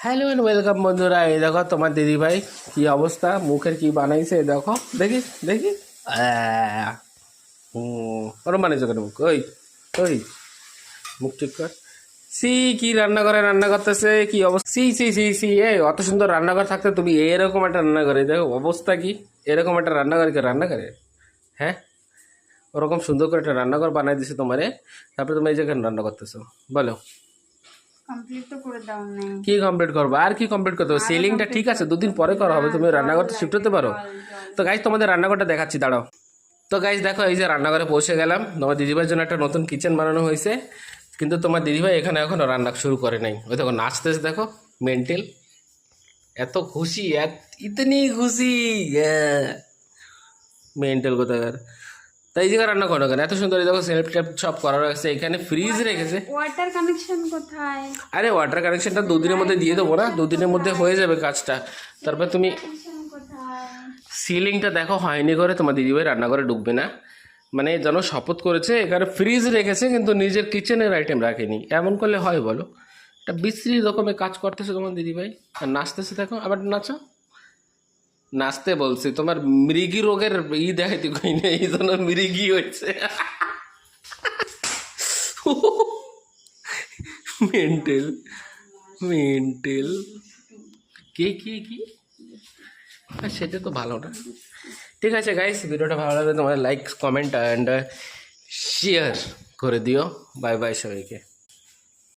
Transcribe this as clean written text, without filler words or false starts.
Hello and welcome বন্ধুরা। এই দেখো তোমার দিদি ভাই কি অবস্থা, মুখের কি বানাইছে দেখো, দেখি দেখি। ওরম বানাইছো কেন মুখ? ওই ওই মুখ ঠিক কর। সি কি রান্না করে, রান্না করতেছে কি অবস্থা, সি সি সি সি। এই অত সুন্দর রান্নাঘর থাকতে তুমি এরকম একটা রান্না করে দেখো অবস্থা কি। এরকম একটা রান্নাঘর কে রান্না করে? হ্যাঁ, ওরকম সুন্দর করে একটা রান্নাঘর বানাই দিছে তোমারে, তারপরে তুমি এই জায়গায় রান্না করতেছো? বলো কমপ্লিট তো করে দাও নাই। কি কমপ্লিট করবো? আর কি কমপ্লিট করতে হবে? সিলিংটা ঠিক আছে, দুদিন পরে করা হবে, তুমি রান্নাঘরটা শিফট হতে পারো। তো গাইজ তোমাদের রান্নাঘরটা দেখাচ্ছি, দাঁড়াও। তো গাইজ দেখো, এই যে রান্নাঘরে পৌঁছে গেলাম। তোমার দিদিভাইয়ের জন্য একটা নতুন কিচেন বানানো হয়েছে, কিন্তু তোমার দিদিভাই এখানে এখনো রান্না শুরু করে নাই। ওই দেখো নাচতেছে, দেখো মেন্টেল, এত খুশি, ইতনি খুশি, মেন্টাল কোথাকার। তাই এই জায়গায় রান্না করো কেন? এত সুন্দর, এই দেখো সেলফ টেপ সব করা রয়েছে, এখানে ফ্রিজ রেখেছে। ওয়াটার কানেকশন কোথায়? আরে ওয়াটার কানেকশনটা দুদিনের মধ্যে দিয়ে দেবো না, দুদিনের মধ্যে হয়ে যাবে কাজটা। তারপর তুমি কানেকশন কোথায়? সিলিংটা দেখো হয়নি করে তোমার দিদিভাই রান্নাঘরে ঢুকবে না, মানে যেন শপথ করেছে। এখানে ফ্রিজ রেখেছে কিন্তু নিজের কিচেনের আইটেম রাখেনি। এমন করলে হয় বলো? একটা বিশ্রী রকমের কাজ করতেছে তোমার দিদিভাই, আর নাচতেছে দেখো। আবার নাচো, নাচতে বলছি। তোমার মৃগী রোগের দেখাইতে কই না, এই জন্য মৃগী হয়েছে। Mental, mental. কি কি কি? সেটা তো ভালো না। ঠিক আছে গাইস, ভিডিওটা ভালো লাগলে তোমার লাইক, কমেন্ট অ্যান্ড শেয়ার করে দিও। বাই বাই সবাইকে।